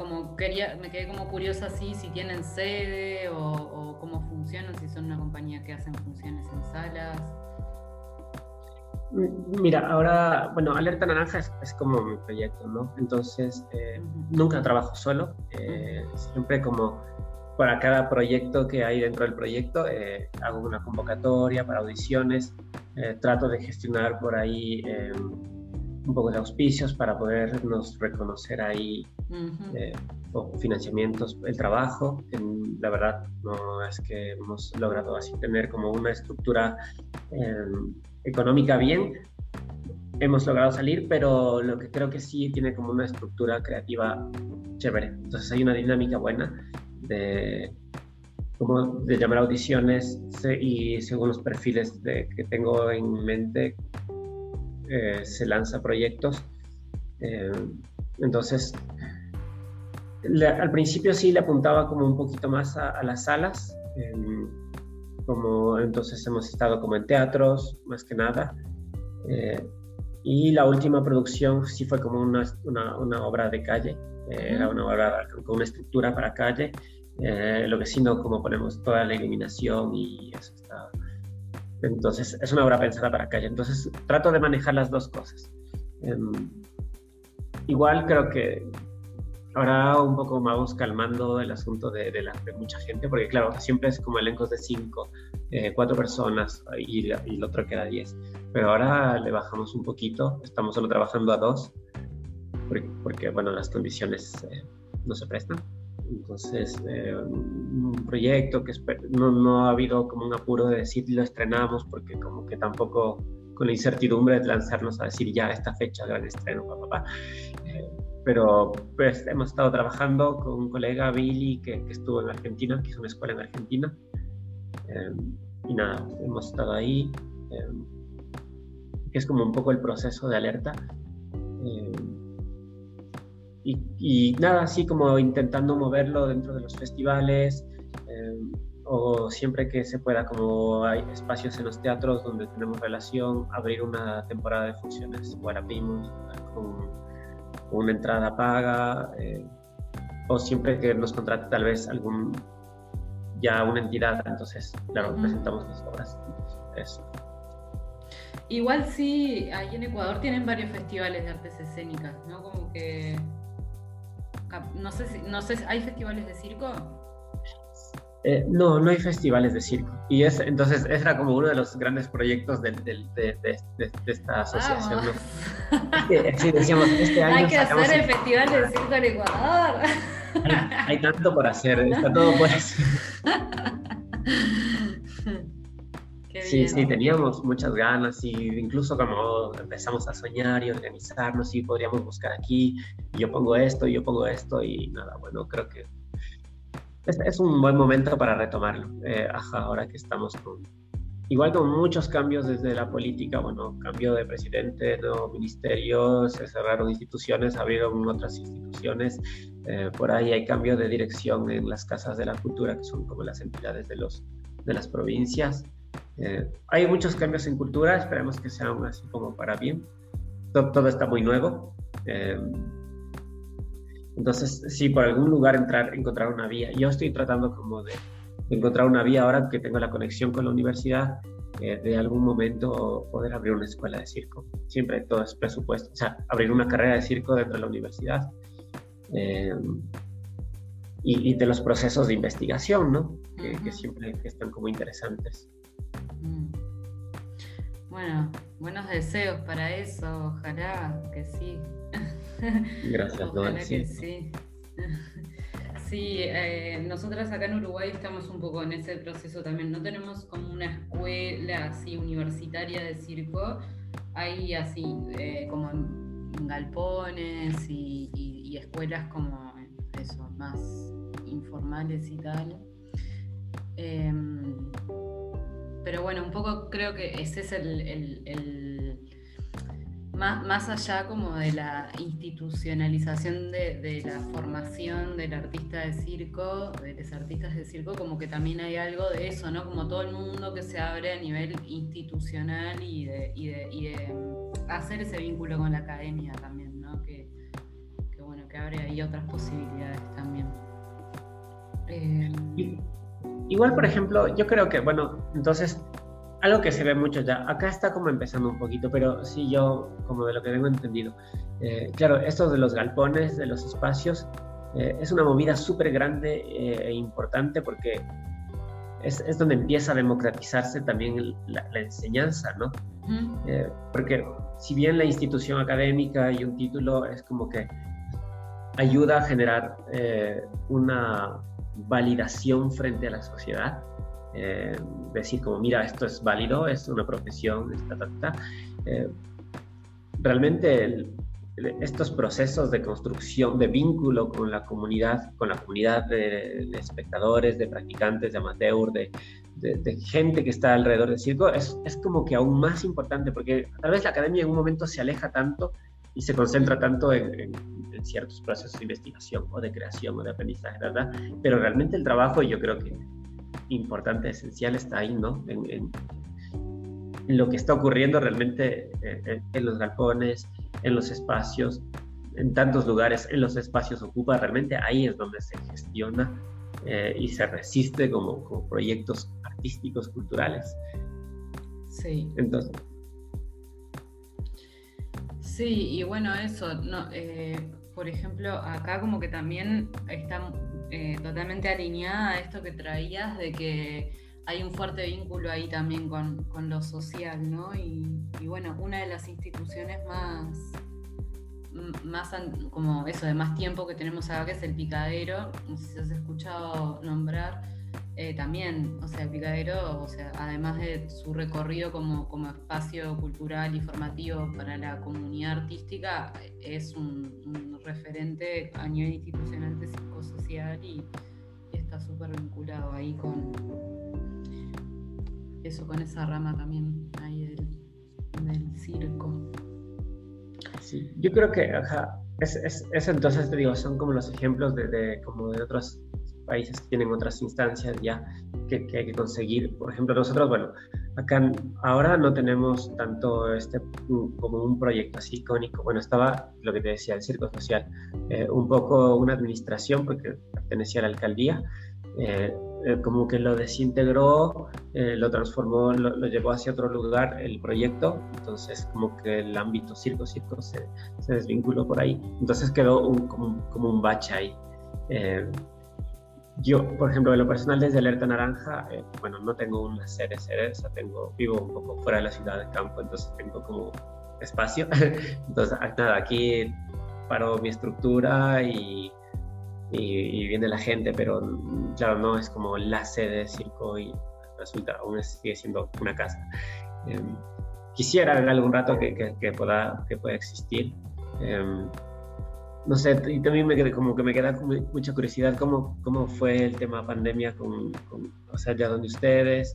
me quedé como curiosa si tienen sede o cómo funcionan, si son una compañía que hacen funciones en salas. Mira, ahora, bueno, Alerta Naranja es como mi proyecto, ¿no? Entonces, nunca trabajo solo, siempre como para cada proyecto que hay dentro del proyecto, hago una convocatoria para audiciones, trato de gestionar por ahí un poco de auspicios para podernos reconocer ahí o financiamientos, el trabajo. La verdad no es que hemos logrado así tener como una estructura económica bien. Hemos logrado salir, pero lo que creo que sí tiene como una estructura creativa chévere. Entonces hay una dinámica buena de llamar audiciones y según los perfiles que tengo en mente se lanza proyectos. Entonces al principio sí le apuntaba como un poquito más a las salas, entonces hemos estado como en teatros más que nada, y la última producción sí fue como una obra de calle, era una obra con una estructura para calle, lo que sí no como ponemos toda la iluminación y eso está. Entonces es una obra pensada para calle, entonces trato de manejar las dos cosas. Igual creo que ahora un poco vamos calmando el asunto de mucha gente, porque claro, siempre es como elencos de 5, 4 personas y el otro queda 10, pero ahora le bajamos un poquito, estamos solo trabajando a 2, porque bueno, las condiciones no se prestan. Entonces, un proyecto que no ha habido como un apuro de decir lo estrenamos, porque como que tampoco con la incertidumbre de lanzarnos a decir ya esta fecha, gran estreno, pero pues hemos estado trabajando con un colega, Billy, que estuvo en Argentina, que hizo una escuela en Argentina, y nada, hemos estado ahí, que es como un poco el proceso de Alerta. Y nada, así como intentando moverlo dentro de los festivales, o siempre que se pueda, como hay espacios en los teatros donde tenemos relación, abrir una temporada de funciones Guarapimos con una entrada paga, o siempre que nos contrate tal vez una entidad, entonces claro, presentamos las obras. Eso. Igual sí, ahí en Ecuador tienen varios festivales de artes escénicas, ¿no? Como que no sé, ¿hay festivales de circo? No hay festivales de circo. Y entonces ese era como uno de los grandes proyectos de esta asociación, ¿no? Sí, decíamos, este año hay que hacer el festival de circo en Ecuador. Hay tanto por hacer, está todo por hacer. Sí, teníamos muchas ganas y incluso como empezamos a soñar y organizarnos y podríamos buscar aquí, yo pongo esto y nada, bueno, creo que es un buen momento para retomarlo, ahora que estamos igual con muchos cambios desde la política, bueno, cambio de presidente, nuevo ministerio, se cerraron instituciones, abrieron otras instituciones, por ahí hay cambio de dirección en las casas de la cultura, que son como las entidades de las provincias. Hay muchos cambios en cultura, esperemos que sean así como para bien. Todo está muy nuevo. Entonces, sí, por algún lugar encontrar una vía. Yo estoy tratando como de encontrar una vía ahora que tengo la conexión con la universidad, de algún momento poder abrir una escuela de circo. Siempre todo es presupuesto. O sea, abrir una carrera de circo dentro de la universidad. Y de los procesos de investigación, ¿no? Que siempre están como interesantes. Bueno, buenos deseos para eso, ojalá que sí. Gracias, Ojalá Noel. que Sí. sí. Sí, nosotras acá en Uruguay estamos un poco en ese proceso también. No tenemos como una escuela así universitaria de circo. Hay así como en galpones y escuelas como eso, más informales y tal. Pero bueno, un poco creo que ese es más allá como de la institucionalización de la formación del artista de circo, de los artistas de circo, como que también hay algo de eso, ¿no? Como todo el mundo que se abre a nivel institucional y de hacer ese vínculo con la academia también, ¿no? Que bueno, que abre ahí otras posibilidades también. Igual, por ejemplo, yo creo que, bueno, entonces, algo que se ve mucho ya, acá está como empezando un poquito, pero sí yo, como de lo que tengo entendido, claro, esto de los galpones, de los espacios, es una movida súper grande e importante porque es donde empieza a democratizarse también la enseñanza, ¿no? Porque si bien la institución académica y un título es como que ayuda a generar una validación frente a la sociedad, decir como, mira, esto es válido, es una profesión, realmente estos procesos de construcción, de vínculo con la comunidad de espectadores, de practicantes, de amateur, de gente que está alrededor del circo, es como que aún más importante, porque tal vez la academia en un momento se aleja tanto y se concentra tanto en ciertos procesos de investigación o de creación o de aprendizaje, ¿verdad? Pero realmente el trabajo, yo creo que importante, esencial, está ahí, ¿no? En lo que está ocurriendo realmente en los galpones, en los espacios, en tantos lugares, en los espacios ocupa, realmente ahí es donde se gestiona y se resiste como proyectos artísticos, culturales. Sí. Entonces... Sí, y bueno, eso, no, por ejemplo, acá como que también está totalmente alineada a esto que traías de que hay un fuerte vínculo ahí también con lo social, ¿no? Y bueno, una de las instituciones más como eso, de más tiempo que tenemos acá, que es el Picadero, no sé si has escuchado nombrar, también, o sea, el Picadero, o sea, además de su recorrido como espacio cultural y formativo para la comunidad artística, es un referente a nivel institucional de psicosocial y está súper vinculado ahí con esa rama también ahí del circo. Sí, yo creo que, es entonces, te digo, son como los ejemplos como de otros países que tienen otras instancias ya que hay que conseguir. Por ejemplo, nosotros, bueno, acá ahora no tenemos tanto como un proyecto así icónico. Bueno, estaba lo que te decía, el Circo Social, un poco una administración porque pertenecía a la alcaldía, como que lo desintegró, lo transformó, lo llevó hacia otro lugar el proyecto, entonces como que el ámbito circo se desvinculó por ahí, entonces quedó como un bache ahí. Yo, por ejemplo, de lo personal desde Alerta Naranja, bueno, no tengo una sede, o sea, vivo un poco fuera de la ciudad de campo, entonces tengo como espacio, entonces nada, aquí paro mi estructura y viene la gente, pero claro, no es como la sede de circo y resulta, aún sigue siendo una casa. Quisiera en algún rato que pueda existir. No sé, y también me queda con mucha curiosidad cómo fue el tema pandemia o sea, ya donde ustedes,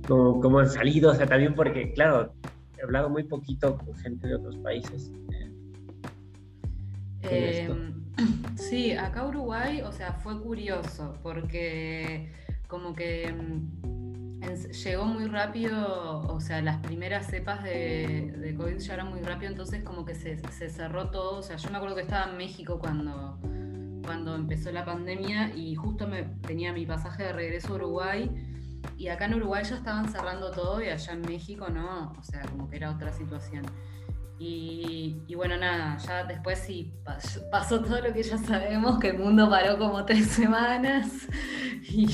cómo han salido, o sea, también porque, claro, he hablado muy poquito con gente de otros países. Sí, acá Uruguay, o sea, fue curioso porque como que llegó muy rápido, o sea, las primeras cepas de COVID llegaron muy rápido, entonces como que se cerró todo. O sea, yo me acuerdo que estaba en México cuando empezó la pandemia y justo tenía mi pasaje de regreso a Uruguay y acá en Uruguay ya estaban cerrando todo y allá en México no, o sea, como que era otra situación. Y bueno, nada, ya después sí pasó todo lo que ya sabemos, que el mundo paró como 3 semanas y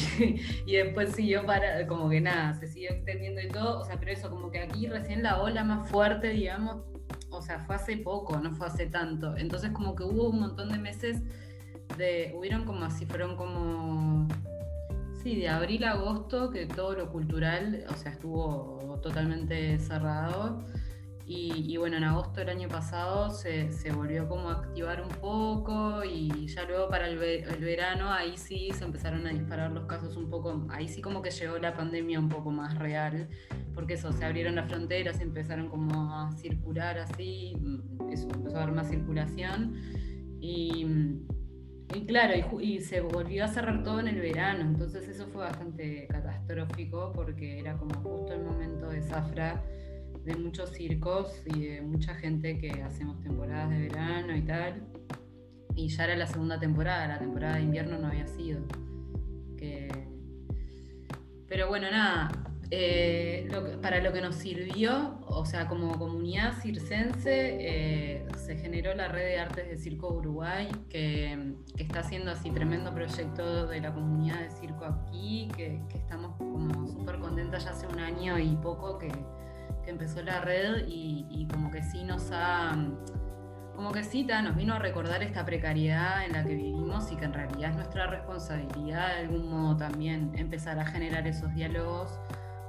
después siguió como que nada, se siguió extendiendo y todo, o sea, pero eso, como que aquí recién la ola más fuerte, digamos, o sea, fue hace poco, no fue hace tanto. Entonces como que hubo un montón de meses hubieron como así, fueron como, sí, de abril a agosto, que todo lo cultural, o sea, estuvo totalmente cerrado. Y bueno, en agosto del año pasado se volvió como a activar un poco y ya luego para el verano ahí sí se empezaron a disparar los casos un poco, ahí sí como que llegó la pandemia un poco más real, porque eso, se abrieron las fronteras y empezaron como a circular así, eso, empezó a haber más circulación y claro, y se volvió a cerrar todo en el verano, entonces eso fue bastante catastrófico porque era como justo el momento de zafra de muchos circos y de mucha gente que hacemos temporadas de verano y tal. Y ya era la segunda temporada, la temporada de invierno no había sido. Pero bueno, nada, para lo que nos sirvió, o sea, como comunidad circense, se generó la Red de Artes de Circo Uruguay, que está haciendo así tremendo proyecto de la comunidad de circo aquí, que estamos como súper contentas ya hace un año y poco que empezó la red y como que sí nos vino a recordar esta precariedad en la que vivimos y que en realidad es nuestra responsabilidad de algún modo también empezar a generar esos diálogos,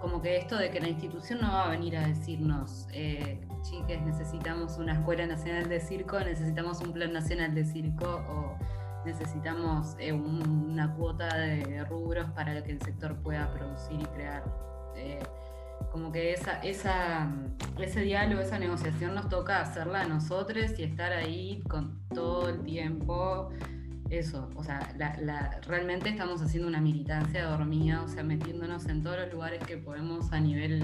como que esto de que la institución no va a venir a decirnos chiques, necesitamos una escuela nacional de circo, necesitamos un plan nacional de circo o necesitamos una cuota de rubros para que el sector pueda producir y crear. Como que ese diálogo, esa negociación nos toca hacerla a nosotros y estar ahí con todo el tiempo. Eso, o sea, realmente estamos haciendo una militancia dormida, o sea, metiéndonos en todos los lugares que podemos a nivel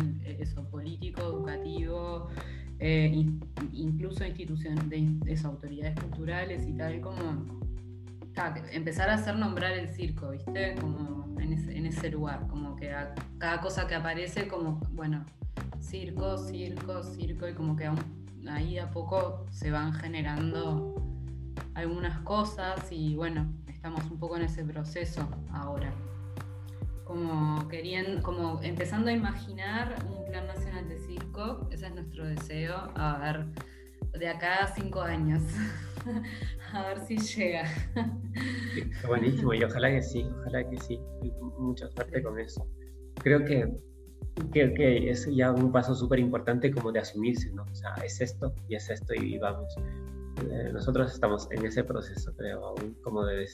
político, educativo, incluso instituciones de autoridades culturales y tal, como empezar a hacer nombrar el circo, ¿viste? Como en ese lugar, como que a cada cosa que aparece, como, bueno, circo, y como que ahí a poco se van generando algunas cosas y bueno, estamos un poco en ese proceso ahora. Como empezando a imaginar un plan nacional de circo, ese es nuestro deseo, a ver, de acá a 5 años. A ver si llega. Qué buenísimo, y ojalá que sí. Mucha suerte con eso. Creo que es ya un paso súper importante como de asumirse, ¿no? O sea, es esto y vamos. Nosotros estamos en ese proceso, creo, aún como de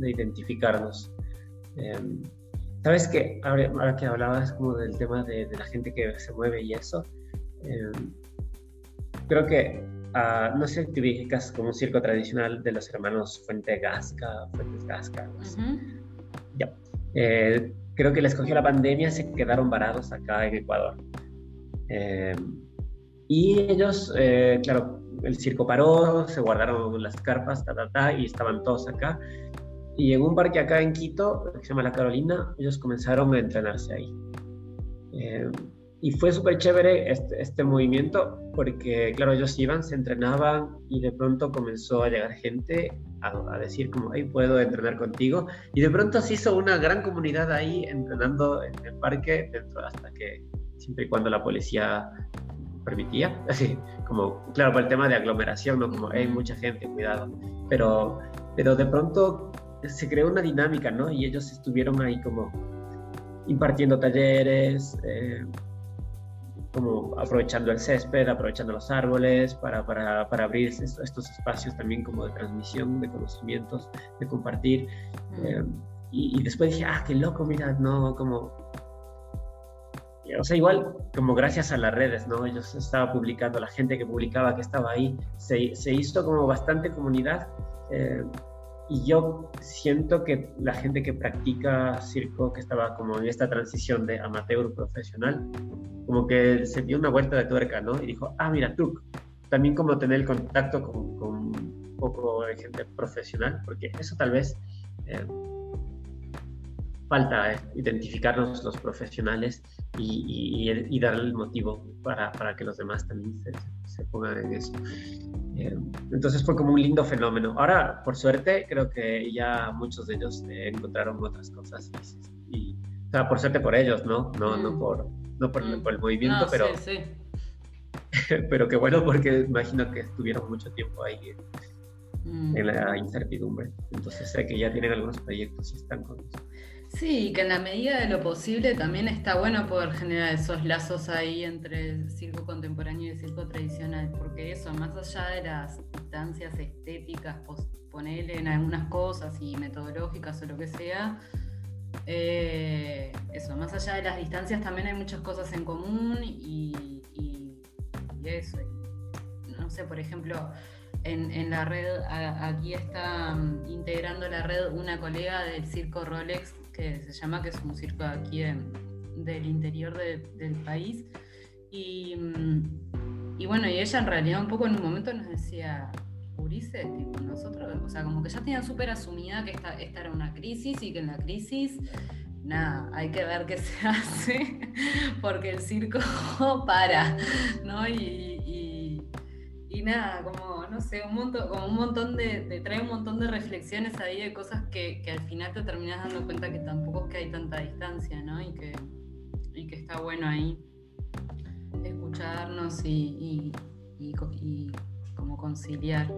identificarnos. ¿Sabes qué? Ahora que hablabas como del tema de la gente que se mueve y eso, creo que no sé si te ubicas como un circo tradicional de los hermanos Fuentes Gasca, no sé. Uh-huh. Ya. Creo que les cogió la pandemia, se quedaron varados acá en Ecuador. Y ellos, claro, el circo paró, se guardaron las carpas, y estaban todos acá. Y en un parque acá en Quito, que se llama La Carolina, ellos comenzaron a entrenarse ahí. Y fue súper chévere este movimiento porque, claro, ellos iban, se entrenaban y de pronto comenzó a llegar gente a decir como, hey, puedo entrenar contigo. Y de pronto se hizo una gran comunidad ahí entrenando en el parque hasta que, siempre y cuando la policía permitía. Así, como, claro, por el tema de aglomeración, ¿no? Como, hey, mucha gente, cuidado. Pero de pronto se creó una dinámica, ¿no? Y ellos estuvieron ahí como impartiendo talleres, como aprovechando el césped, aprovechando los árboles para abrir estos espacios también como de transmisión de conocimientos, de compartir. Y después dije, qué loco, mira, no, como... O sea, igual, como gracias a las redes, ¿no? Ellos estaban publicando, la gente que publicaba, que estaba ahí, se hizo como bastante comunidad. Y yo siento que la gente que practica circo, que estaba como en esta transición de amateur profesional, como que se dio una vuelta de tuerca, ¿no? Y dijo, mira, tú, también como tener el contacto con un poco de gente profesional, porque eso tal vez falta identificarnos los profesionales y darle el motivo para que los demás también se pongan en eso. Entonces fue como un lindo fenómeno. Ahora, por suerte, creo que ya muchos de ellos encontraron otras cosas. O sea, por suerte por ellos, ¿no? No por el movimiento, No, pero, sí. pero qué bueno, porque imagino que estuvieron mucho tiempo ahí en la incertidumbre. Entonces sé que ya tienen algunos proyectos y están con eso. Sí, que en la medida de lo posible también está bueno poder generar esos lazos ahí entre el circo contemporáneo y el circo tradicional, porque eso, más allá de las distancias estéticas, ponerle en algunas cosas y metodológicas o lo que sea, eso, más allá de las distancias también hay muchas cosas en común y eso. No sé, por ejemplo, en la red, aquí está integrando la red una colega del circo Rolex, que se llama, que es un circo aquí del interior del país. Y bueno, y ella en realidad un poco en un momento nos decía, Ulises, tipo, nosotros, o sea, como que ya tenían súper asumida que esta era una crisis y que en la crisis, nada, hay que ver qué se hace, porque el circo para, ¿no? Y nada, como, no sé, trae un montón de reflexiones ahí de cosas que al final te terminas dando cuenta que tampoco es que hay tanta distancia, ¿no? Y que está bueno ahí escucharnos y como conciliar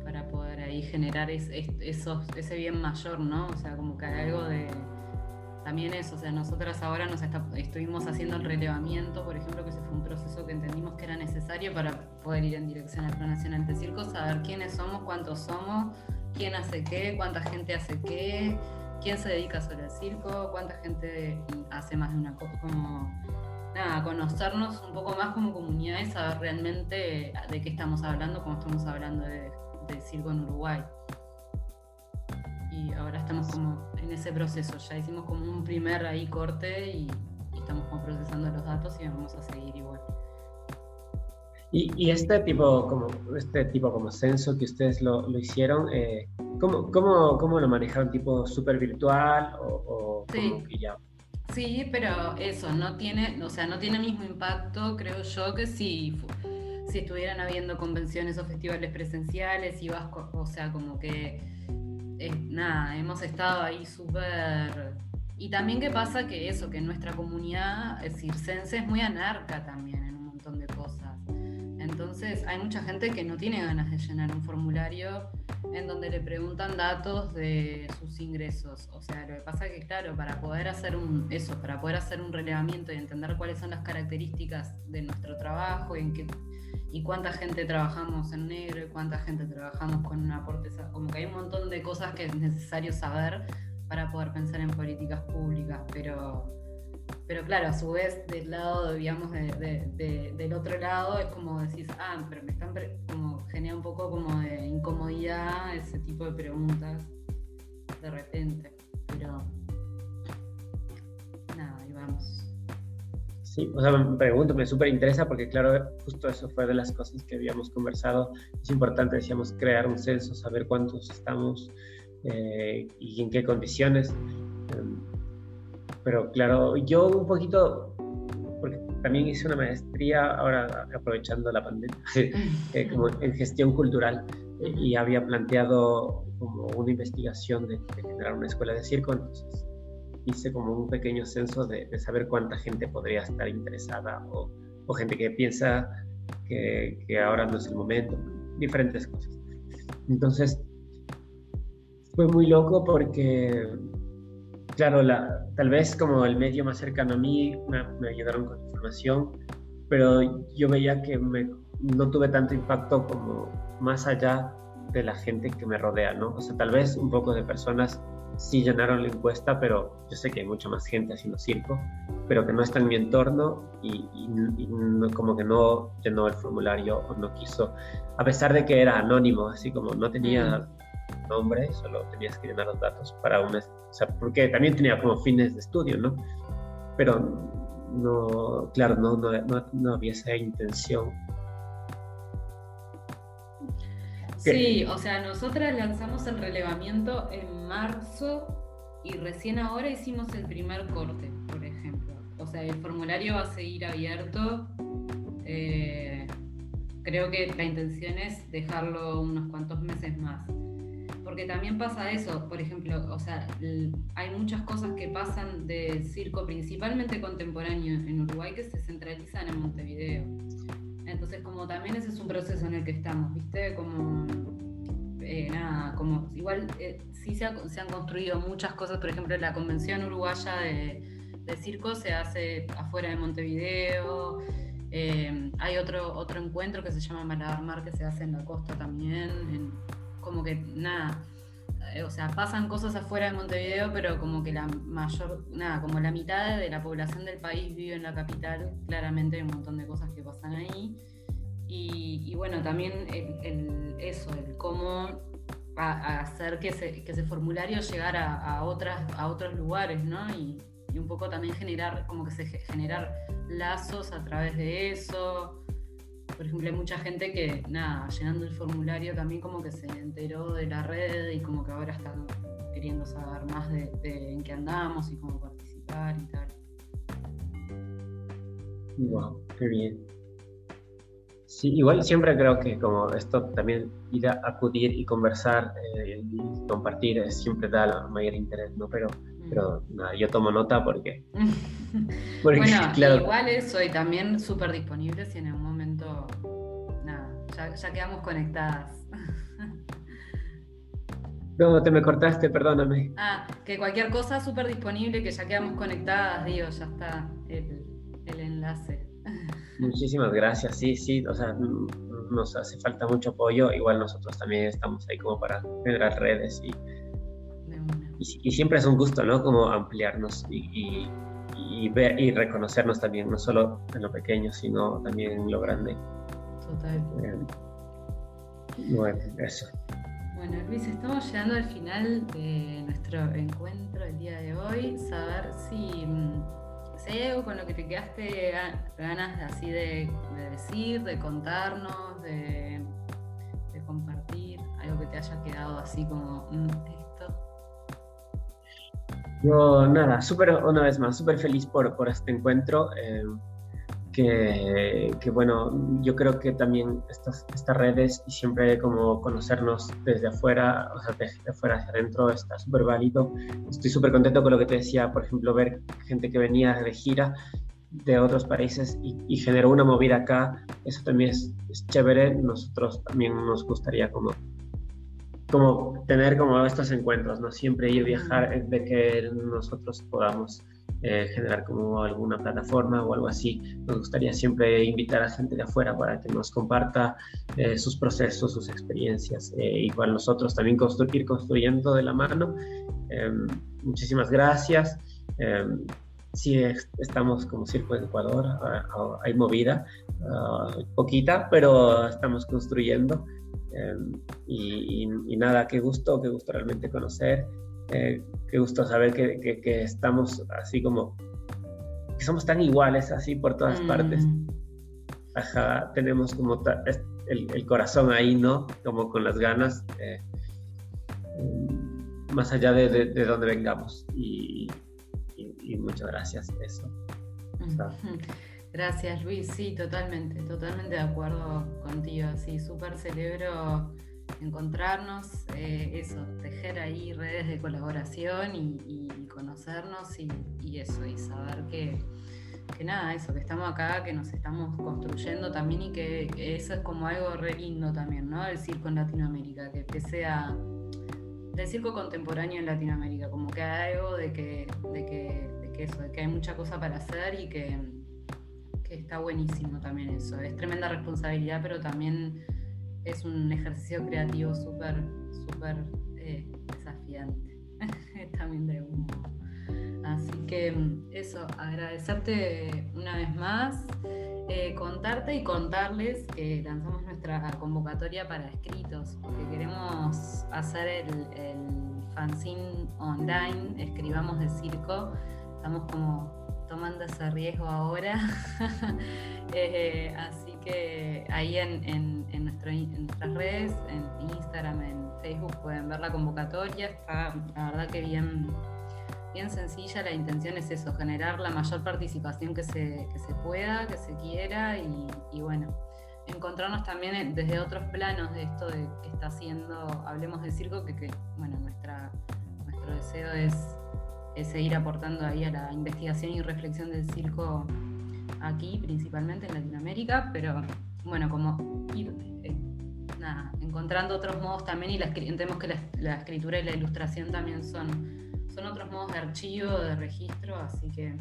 para poder ahí generar ese bien mayor, ¿no? O sea, como que hay algo de... También eso, o sea, nosotras ahora estuvimos haciendo el relevamiento, por ejemplo, que ese fue un proceso que entendimos que era necesario para poder ir en dirección al Plan Nacional de Circo, saber quiénes somos, cuántos somos, quién hace qué, cuánta gente hace qué, quién se dedica solo al circo, cuánta gente hace más de una cosa, como, nada, conocernos un poco más como comunidad y saber realmente de qué estamos hablando, como estamos hablando de circo en Uruguay. Y ahora estamos como en ese proceso, ya hicimos como un primer ahí corte y estamos como procesando los datos y vamos a seguir igual. Y este tipo como censo que ustedes lo hicieron, ¿cómo lo manejaron? ¿Tipo súper virtual o sí. como que ya? Sí, pero eso no tiene el mismo impacto, creo yo, que si estuvieran habiendo convenciones o festivales presenciales y o sea, como que nada, hemos estado ahí súper... Y también qué pasa que nuestra comunidad circense es muy anarca también en un montón de cosas. Entonces hay mucha gente que no tiene ganas de llenar un formulario en donde le preguntan datos de sus ingresos. O sea, lo que pasa es que, claro, para poder hacer un relevamiento y entender cuáles son las características de nuestro trabajo y cuánta gente trabajamos en negro y cuánta gente trabajamos con un aporte, como que hay un montón de cosas que es necesario saber para poder pensar en políticas públicas, pero claro, a su vez del lado, digamos, del otro lado es como decís, pero me están como genera un poco como de incomodidad ese tipo de preguntas de repente, pero nada, ahí vamos. Sí, o sea, me súper interesa porque claro, justo eso fue de las cosas que habíamos conversado. Es importante, decíamos, crear un censo, saber cuántos estamos y en qué condiciones. Pero claro, yo un poquito, porque también hice una maestría, ahora aprovechando la pandemia, como en gestión cultural, y había planteado como una investigación de generar una escuela de circo, entonces hice como un pequeño censo de saber cuánta gente podría estar interesada o gente que piensa que ahora no es el momento, diferentes cosas. Entonces, fue muy loco porque, claro, tal vez como el medio más cercano a mí me ayudaron con información, pero yo veía que no tuve tanto impacto como más allá de la gente que me rodea, ¿no? O sea, tal vez un poco de personas sí llenaron la encuesta, pero yo sé que hay mucha más gente haciendo circo, pero que no está en mi entorno y no, como que no llenó el formulario o no quiso, a pesar de que era anónimo, así como no tenía nombre, solo tenías que llenar los datos para o sea, porque también tenía como fines de estudio, ¿no? Pero no, claro, no había esa intención. Sí, o sea, nosotras lanzamos el relevamiento en marzo y recién ahora hicimos el primer corte, por ejemplo. O sea, el formulario va a seguir abierto. Creo que la intención es dejarlo unos cuantos meses más. Porque también pasa eso, por ejemplo, o sea, hay muchas cosas que pasan del circo, principalmente contemporáneo en Uruguay, que se centralizan en Montevideo. Entonces, como también ese es un proceso en el que estamos, ¿viste? Como, nada, como igual sí se han construido muchas cosas, por ejemplo, la Convención Uruguaya de Circo se hace afuera de Montevideo. Hay otro encuentro que se llama Malabar, que se hace en la costa también, como que nada, o sea, pasan cosas afuera de Montevideo, pero como que la mayor, nada, como la mitad de la población del país vive en la capital. Claramente hay un montón de cosas que pasan ahí, y bueno, también el cómo hacer que ese formulario llegara a otros lugares, ¿no? Y un poco también generar lazos a través de eso. Por ejemplo, hay mucha gente que, nada, llenando el formulario también como que se enteró de la red y como que ahora están queriendo saber más de en qué andamos y cómo participar y tal. Wow, qué bien. Sí, igual siempre creo que como esto también ir a acudir y conversar y compartir siempre da mayor interés, ¿no? Pero nada, yo tomo nota porque bueno, claro. Igual eso, y también súper disponible si en algún momento, nada, ya quedamos conectadas. No, te me cortaste, perdóname. Que cualquier cosa súper disponible, que ya quedamos conectadas, digo, ya está el enlace. Muchísimas gracias, sí, o sea, nos hace falta mucho apoyo, igual nosotros también estamos ahí como para generar redes y siempre es un gusto, ¿no? Como ampliarnos y ver y reconocernos también, no solo en lo pequeño, sino también en lo grande. Total. Bueno, eso. Bueno, Luis, estamos llegando al final de nuestro encuentro el día de hoy. Saber si hay algo con lo que te quedaste ganas así de decir, de contarnos, de compartir, algo que te haya quedado así como esto. Yo nada, una vez más, súper feliz por este encuentro, que bueno, yo creo que también estas redes y siempre como conocernos desde afuera, o sea, desde afuera hacia adentro está súper válido. Estoy súper contento con lo que te decía, por ejemplo, ver gente que venía de gira de otros países y generó una movida acá, eso también es chévere. Nosotros también nos gustaría como tener como estos encuentros, no siempre ir viajar, de que nosotros podamos generar como alguna plataforma o algo así. Nos gustaría siempre invitar a gente de afuera para que nos comparta sus procesos, sus experiencias, igual nosotros también ir construyendo de la mano. Muchísimas gracias. Sí, estamos como Circo en Ecuador, hay movida, poquita, pero estamos construyendo. Y nada, qué gusto realmente conocer, qué gusto saber que estamos así como, que somos tan iguales así por todas partes. Ajá, tenemos como el corazón ahí, ¿no? Como con las ganas, más allá de donde vengamos, y muchas gracias, eso. O sea, gracias, Luis, sí, totalmente de acuerdo contigo, sí, súper celebro encontrarnos, tejer ahí redes de colaboración y conocernos y eso, y saber que nada, eso, que estamos acá, que nos estamos construyendo también y que eso es como algo re lindo también, ¿no? El circo en Latinoamérica, que sea del circo contemporáneo en Latinoamérica, como que hay algo de que hay mucha cosa para hacer y que está buenísimo también eso. Es tremenda responsabilidad, pero también es un ejercicio creativo súper desafiante. También de humo. Así que eso, agradecerte una vez más, contarte y contarles que lanzamos nuestra convocatoria para escritos, porque queremos hacer el fanzine online, Escribamos de Circo. Estamos como tomando ese riesgo ahora. Así que ahí en nuestras redes, en Instagram, en Facebook, pueden ver la convocatoria. Está, la verdad, que bien bien sencilla. La intención es eso, generar la mayor participación que se pueda, que se quiera, y bueno, encontrarnos también desde otros planos de esto de que está haciendo Hablemos de Circo, que bueno, nuestro deseo es seguir aportando ahí a la investigación y reflexión del circo aquí, principalmente en Latinoamérica, pero bueno, como ir encontrando otros modos también, y entendemos que la escritura y la ilustración también son otros modos de archivo, de registro, así que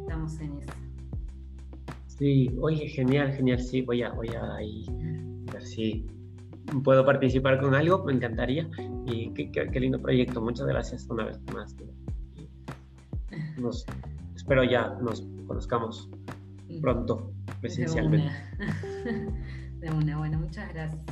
estamos en eso. Sí, oye, genial, sí, voy a ahí ver si puedo participar con algo, me encantaría, y qué lindo proyecto, muchas gracias una vez más. Espero ya nos conozcamos pronto, presencialmente. De una, bueno, muchas gracias.